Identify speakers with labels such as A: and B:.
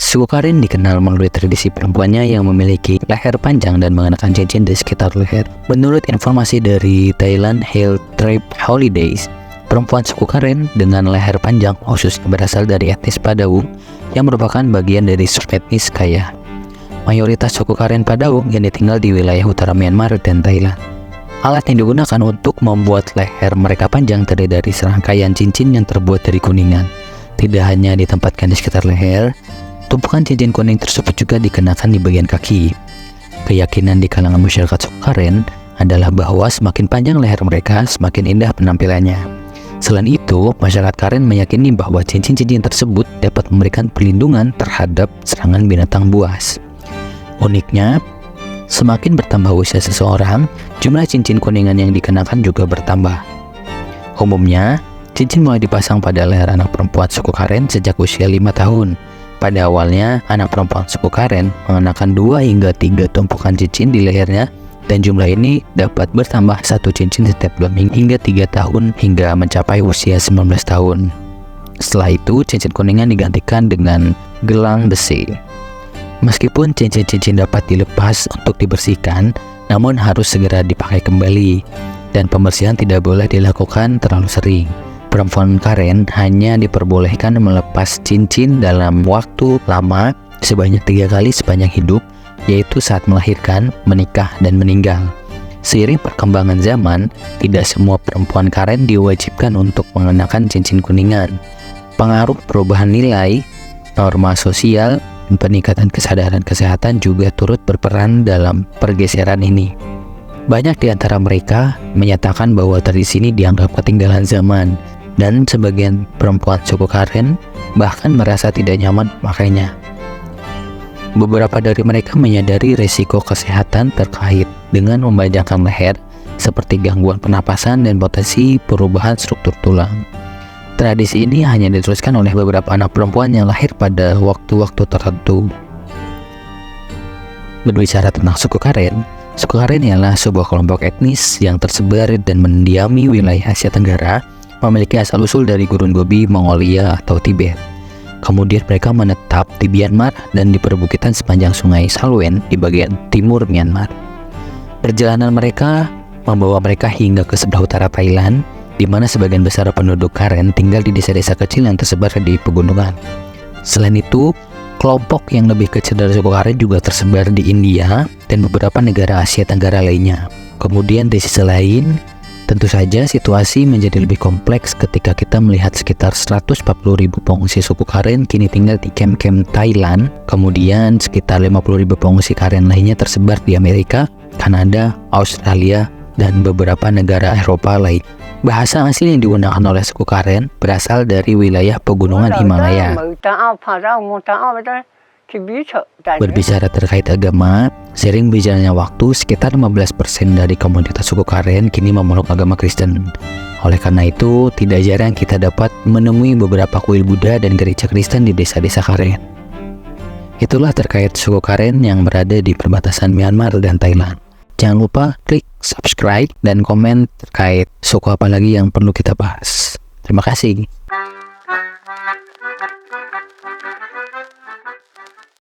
A: Suku Karen dikenal melalui tradisi perempuannya yang memiliki leher panjang dan mengenakan cincin di sekitar leher. Menurut informasi dari Thailand Health Trip Holidays, perempuan suku Karen dengan leher panjang khususnya berasal dari etnis Padaung yang merupakan bagian dari subetnis kaya. Mayoritas suku Karen Padaung yang tinggal di wilayah utara Myanmar dan Thailand. Alat yang digunakan untuk membuat leher mereka panjang terdiri dari serangkaian cincin yang terbuat dari kuningan. Tidak hanya ditempatkan di sekitar leher, tumpukan cincin kuning tersebut juga dikenakan di bagian kaki. Keyakinan di kalangan masyarakat suku Karen adalah bahwa semakin panjang leher mereka, semakin indah penampilannya. Selain itu, masyarakat Karen meyakini bahwa cincin-cincin tersebut dapat memberikan perlindungan terhadap serangan binatang buas. Uniknya, semakin bertambah usia seseorang, jumlah cincin kuningan yang dikenakan juga bertambah. Umumnya, cincin mulai dipasang pada leher anak perempuan suku Karen sejak usia 5 tahun. Pada awalnya, anak perempuan suku Karen mengenakan 2 hingga 3 tumpukan cincin di lehernya, dan jumlah ini dapat bertambah 1 cincin setiap 2 hingga 3 tahun hingga mencapai usia 19 tahun. Setelah itu, cincin kuningan digantikan dengan gelang besi. Meskipun cincin-cincin dapat dilepas untuk dibersihkan, namun harus segera dipakai kembali, dan pembersihan tidak boleh dilakukan terlalu sering. Perempuan Karen hanya diperbolehkan melepas cincin dalam waktu lama sebanyak 3 kali sepanjang hidup, yaitu saat melahirkan, menikah, dan meninggal. Seiring perkembangan zaman, tidak semua perempuan Karen diwajibkan untuk mengenakan cincin kuningan. Pengaruh perubahan nilai, norma sosial, dan peningkatan kesadaran kesehatan juga turut berperan dalam pergeseran ini. Banyak di antara mereka menyatakan bahwa tradisi ini dianggap ketinggalan zaman, dan sebagian perempuan suku Karen bahkan merasa tidak nyaman memakainya. Beberapa dari mereka menyadari risiko kesehatan terkait dengan memanjangkan leher, seperti gangguan pernapasan dan potensi perubahan struktur tulang. Tradisi ini hanya diteruskan oleh beberapa anak perempuan yang lahir pada waktu-waktu tertentu. Berbicara tentang suku Karen ialah sebuah kelompok etnis yang tersebar dan mendiami wilayah Asia Tenggara, memiliki asal-usul dari Gurun Gobi, Mongolia, atau Tibet. Kemudian mereka menetap di Myanmar dan di perbukitan sepanjang sungai Salween di bagian timur Myanmar. Perjalanan mereka membawa mereka hingga ke sebelah utara Thailand, di mana sebagian besar penduduk Karen tinggal di desa-desa kecil yang tersebar di pegunungan. Selain itu, kelompok yang lebih kecil dari suku Karen juga tersebar di India dan beberapa negara Asia Tenggara lainnya. Kemudian di sisi lain, tentu saja situasi menjadi lebih kompleks ketika kita melihat sekitar 140.000 pengungsi suku Karen kini tinggal di kem-kem Thailand. Kemudian sekitar 50.000 pengungsi Karen lainnya tersebar di Amerika, Kanada, Australia, dan beberapa negara Eropa lain. Bahasa asli yang digunakan oleh suku Karen berasal dari wilayah pegunungan Himalaya. Berbicara terkait agama, seiring berjalannya waktu, sekitar 15% dari komunitas suku Karen kini memeluk agama Kristen. Oleh karena itu, tidak jarang kita dapat menemui beberapa kuil Buddha dan gereja Kristen di desa-desa Karen. Itulah terkait suku Karen yang berada di perbatasan Myanmar dan Thailand. Jangan lupa klik subscribe dan komen terkait suku apa lagi yang perlu kita bahas. Terima kasih.